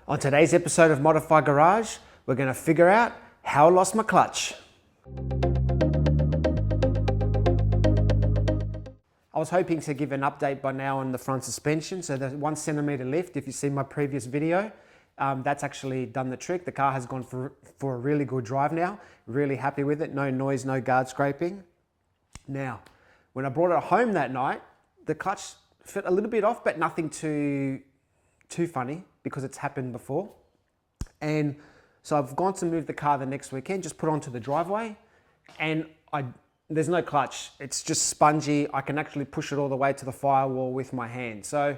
On today's episode of Modaufy Garage, we're going to figure out how I lost my clutch. I was hoping to give an update by now on the front suspension. So the 1 centimeter lift, if you see my previous video, that's actually done the trick. The car has gone for a really good drive now. Really happy with it. No noise, no guard scraping. Now, when I brought it home that night, the clutch fit a little bit off, but nothing too funny because it's happened before. And so I've gone to move the car the next weekend, just put onto the driveway, and there's no clutch. It's just spongy. I can actually push it all the way to the firewall with my hand. So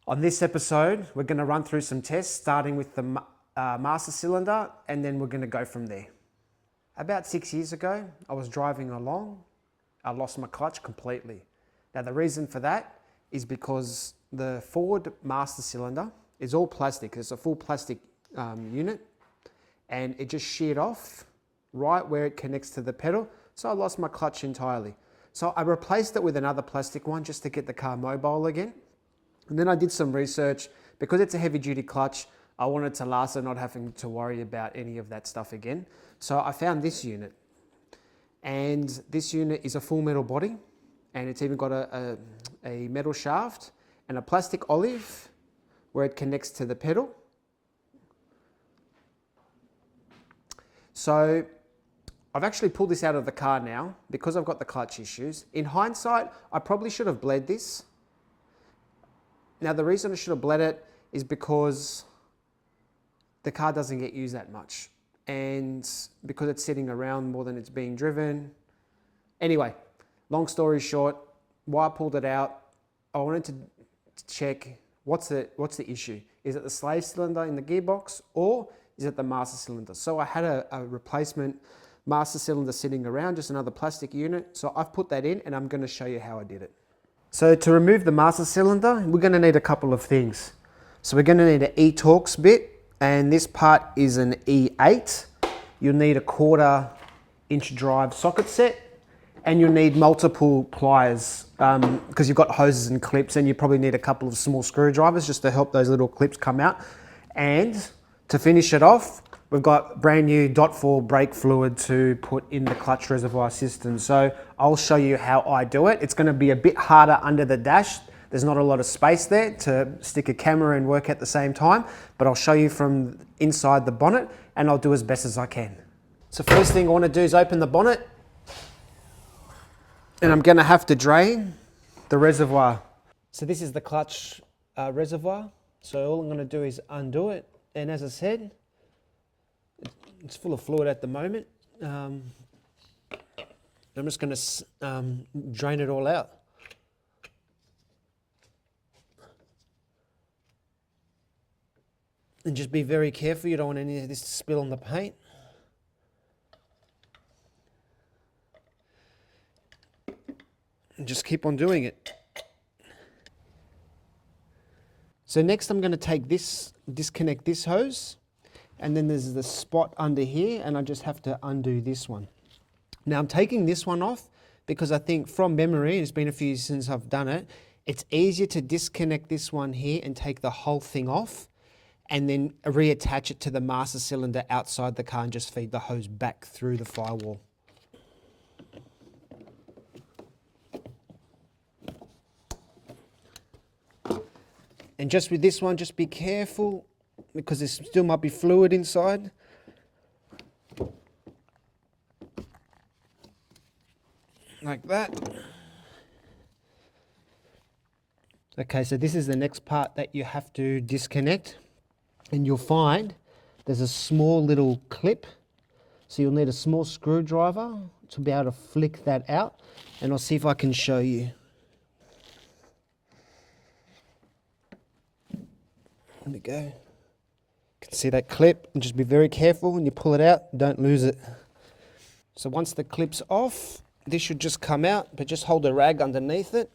on this episode, we're going to run through some tests, starting with the master cylinder, and then we're going to go from there. About 6 years ago, I was driving along. I lost my clutch completely. Now the reason for that is because the Ford master cylinder is all plastic. It's a full plastic unit, and it just sheared off right where it connects to the pedal. So I lost my clutch entirely. So I replaced it with another plastic one just to get the car mobile again. And then I did some research. Because it's a heavy duty clutch, I wanted to last and not having to worry about any of that stuff again. So I found this unit. And this unit is a full metal body, and it's even got a metal shaft and a plastic olive where it connects to the pedal. So I've actually pulled this out of the car now because I've got the clutch issues. In hindsight, I probably should have bled this. Now the reason I should have bled it is because the car doesn't get used that much, and because it's sitting around more than it's being driven. Anyway, long story short, why I pulled it out, I wanted to check what's the issue. Is it the slave cylinder in the gearbox, or is it the master cylinder? So I had a replacement master cylinder sitting around, just another plastic unit. So I've put that in, and I'm going to show you how I did it. So to remove the master cylinder, we're going to need a couple of things. So we're going to need an E-Torx bit, and this part is an E8. You'll need a 1/4 inch drive socket set, and you'll need multiple pliers because you've got hoses and clips, and you probably need a couple of small screwdrivers just to help those little clips come out. And to finish it off, we've got brand new .4 brake fluid to put in the clutch reservoir system. So I'll show you how I do it. It's going to be a bit harder under the dash. There's not a lot of space there to stick a camera and work at the same time, but I'll show you from inside the bonnet, and I'll do as best as I can. So first thing I want to do is open the bonnet, and I'm going to have to drain the reservoir. So this is the clutch reservoir. So all I'm going to do is undo it, and as I said, it's full of fluid at the moment. I'm just going to drain it all out. And just be very careful, you don't want any of this to spill on the paint. And just keep on doing it. So next I'm going to take this, disconnect this hose, and then there's the spot under here, and I just have to undo this one. Now I'm taking this one off because I think from memory, it's been a few years since I've done it, it's easier to disconnect this one here and take the whole thing off, and then reattach it to the master cylinder outside the car and just feed the hose back through the firewall. And just with this one, just be careful because there still might be fluid inside. Like that. Okay, so this is the next part that you have to disconnect. And you'll find there's a small little clip. So you'll need a small screwdriver to be able to flick that out. And I'll see if I can show you. There we go. You can see that clip, and just be very careful when you pull it out, don't lose it. So once the clip's off, this should just come out, but just hold a rag underneath it.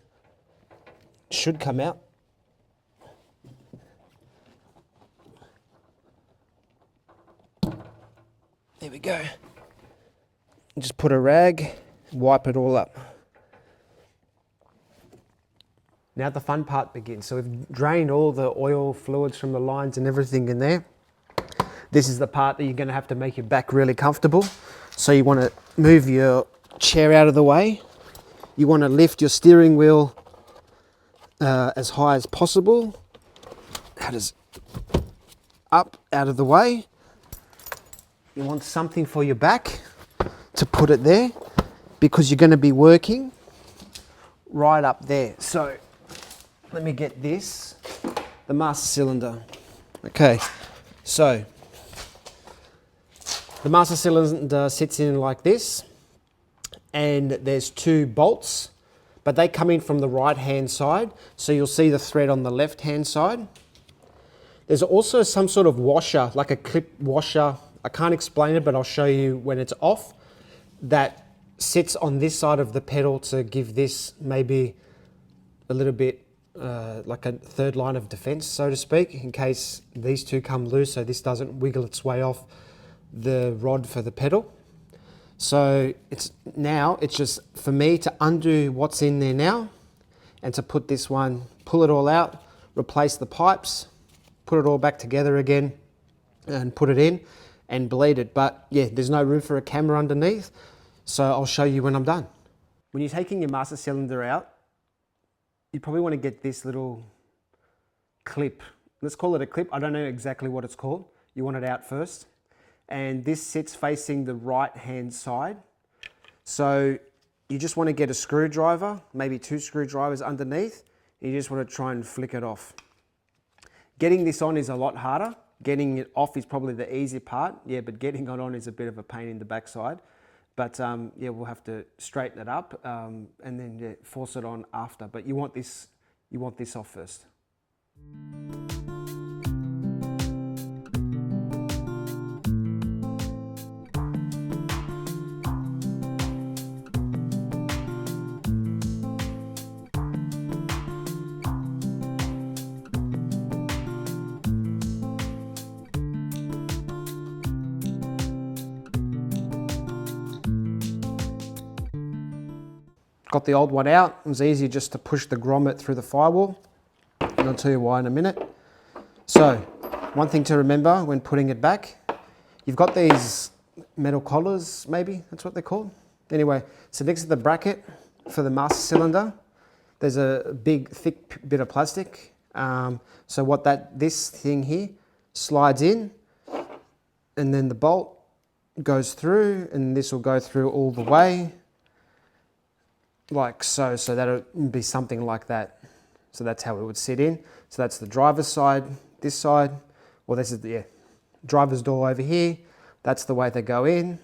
It should come out. There we go. Just put a rag, wipe it all up. Now the fun part begins. So we've drained all the oil fluids from the lines and everything in there. This is the part that you're going to have to make your back really comfortable. So you want to move your chair out of the way. You want to lift your steering wheel as high as possible. That is up, out of the way. You want something for your back to put it there, because you're going to be working right up there. So let me get this, the master cylinder. Okay, so the master cylinder sits in like this, and there's two bolts, but they come in from the right hand side, so you'll see the thread on the left hand side. There's also some sort of washer, like a clip washer. I can't explain it, but I'll show you when it's off, that sits on this side of the pedal to give this maybe a little bit like a third line of defense, so to speak, in case these two come loose, so this doesn't wiggle its way off the rod for the pedal. So it's just for me to undo what's in there now, and to put this one, pull it all out, replace the pipes, put it all back together again, and put it in and bleed it. But yeah, there's no room for a camera underneath, so I'll show you when I'm done. When you're taking your master cylinder out, you probably want to get this little clip. Let's call it a clip. I don't know exactly what it's called. You want it out first. And this sits facing the right hand side. So you just want to get a screwdriver, maybe 2 screwdrivers underneath. And you just want to try and flick it off. Getting this on is a lot harder. Getting it off is probably the easy part. Yeah, but getting it on is a bit of a pain in the backside. But yeah, we'll have to straighten it up and then force it on after. But you want this off first. Got the old one out. It was easy just to push the grommet through the firewall, and I'll tell you why in a minute. So, one thing to remember when putting it back, you've got these metal collars, maybe that's what they're called. Anyway, so next to the bracket for the master cylinder, there's a big thick bit of plastic. So what this thing here slides in, and then the bolt goes through, and this will go through all the way, like so. So that'll be something like that. So that's how it would sit in. So that's the driver's side, this side. Well, this is the driver's door over here. That's the way they go in.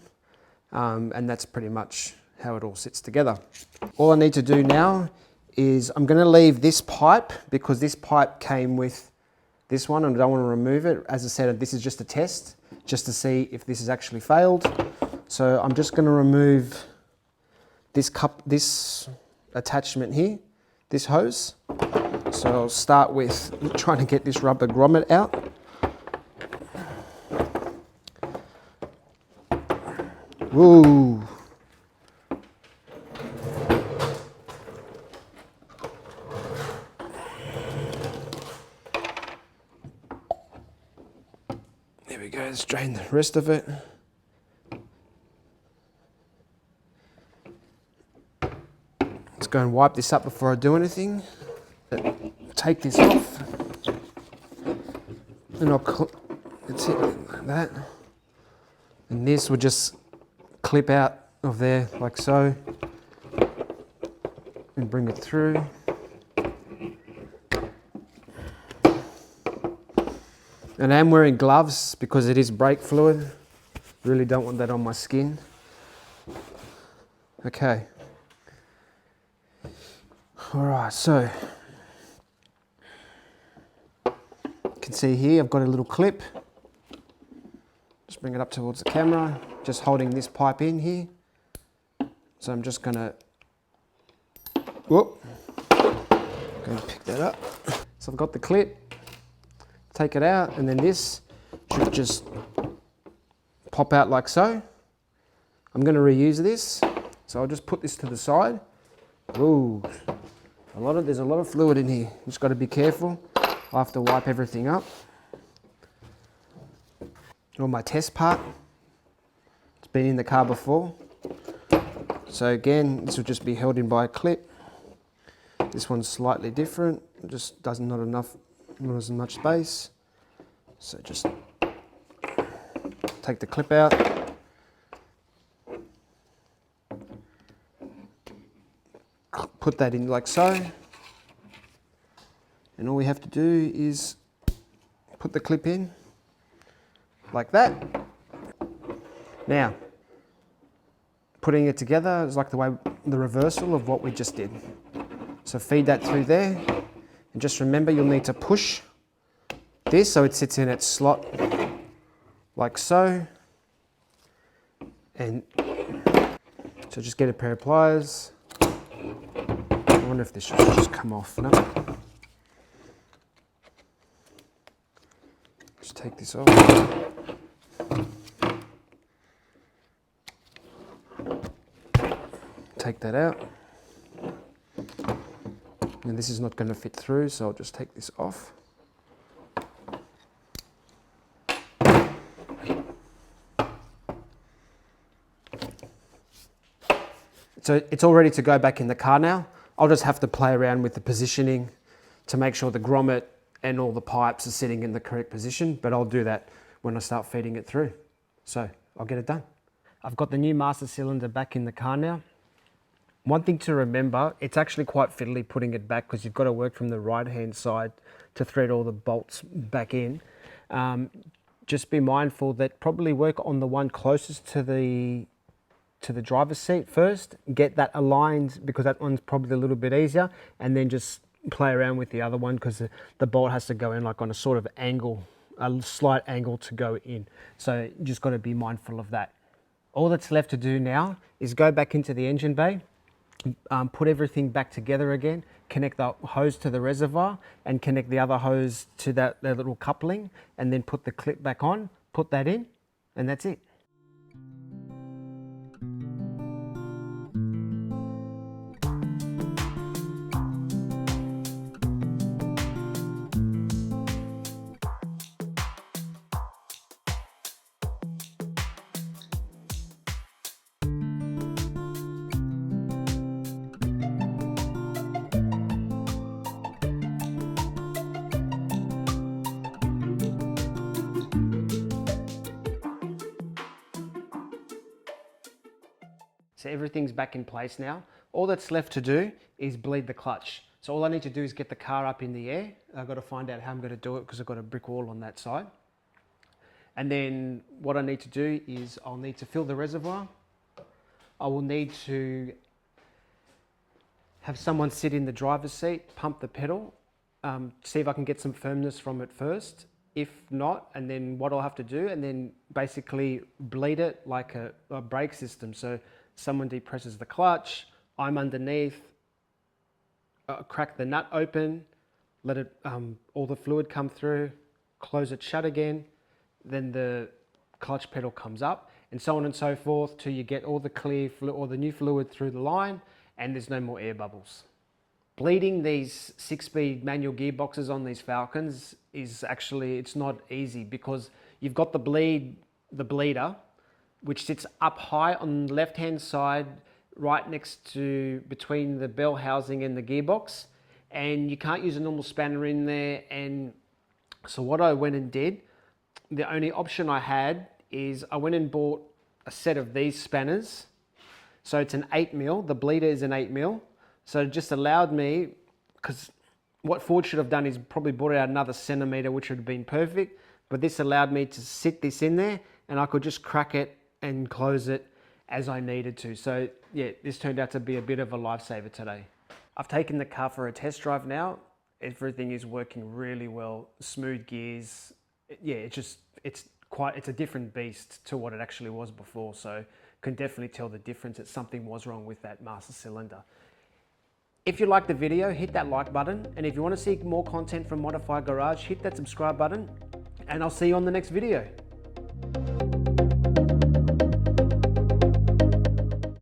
And that's pretty much how it all sits together. All I need to do now is I'm going to leave this pipe, because this pipe came with this one and I don't want to remove it. As I said, this is just a test, just to see if this has actually failed. So I'm just going to remove this attachment here, this hose. So I'll start with trying to get this rubber grommet out. Whoa. There we go, let's drain the rest of it. Let's go and wipe this up before I do anything. Take this off. And that's it, like that. And this will just clip out of there like so. And bring it through. And I am wearing gloves because it is brake fluid. Really don't want that on my skin. Okay. Alright, so you can see here I've got a little clip. Just bring it up towards the camera, just holding this pipe in here. So I'm just gonna, whoop, going to pick that up. So I've got the clip, take it out, and then this should just pop out like so. I'm going to reuse this, so I'll just put this to the side. Ooh, There's a lot of fluid in here. Just got to be careful. I have to wipe everything up. Or my test part. It's been in the car before. So again, this will just be held in by a clip. This one's slightly different. It just doesn't not as much space. So just take the clip out. Put that in like so. And all we have to do is put the clip in like that. Now, putting it together is like the reversal of what we just did. So feed that through there. And just remember, you'll need to push this so it sits in its slot like so. And so just get a pair of pliers. I wonder if this should just come off. No. Just take this off. Take that out. And this is not going to fit through, so I'll just take this off. So it's all ready to go back in the car now. I'll just have to play around with the positioning to make sure the grommet and all the pipes are sitting in the correct position, but I'll do that when I start feeding it through. So I'll get it done. I've got the new master cylinder back in the car now. One thing to remember, it's actually quite fiddly putting it back because you've got to work from the right-hand side to thread all the bolts back in. Just be mindful that probably work on the one closest to the driver's seat first, get that aligned because that one's probably a little bit easier, and then just play around with the other one because the bolt has to go in like on a sort of angle, a slight angle to go in. So you just got to be mindful of that. All that's left to do now is go back into the engine bay, put everything back together again, connect the hose to the reservoir and connect the other hose to that little coupling, and then put the clip back on, put that in, and that's it. So everything's back in place now. All that's left to do is bleed the clutch. So all I need to do is get the car up in the air. I've got to find out how I'm going to do it because I've got a brick wall on that side. And then what I need to do is I'll need to fill the reservoir. I will need to have someone sit in the driver's seat, pump the pedal, see if I can get some firmness from it first. If not, and then what I'll have to do, and then basically bleed it like a brake system. So someone depresses the clutch, I'm underneath, crack the nut open, let it all the fluid come through, close it shut again, then the clutch pedal comes up, and so on and so forth till you get all the clear or the new fluid through the line, and there's no more air bubbles. Bleeding these 6-speed manual gearboxes on these Falcons is actually, it's not easy because you've got the bleeder, which sits up high on the left-hand side, right next to between the bell housing and the gearbox, and you can't use a normal spanner in there. And so what I went and did, the only option I had is I went and bought a set of these spanners. So it's an 8mm, the bleeder is an 8mm. So it just allowed me, because what Ford should have done is probably brought out another centimetre, which would have been perfect, but this allowed me to sit this in there and I could just crack it and close it as I needed to. So yeah, this turned out to be a bit of a lifesaver today. I've taken the car for a test drive now. Everything is working really well, smooth gears. Yeah, it's a different beast to what it actually was before. So can definitely tell the difference that something was wrong with that master cylinder. If you liked the video, hit that like button. And if you want to see more content from Modaufy Garage, hit that subscribe button. And I'll see you on the next video.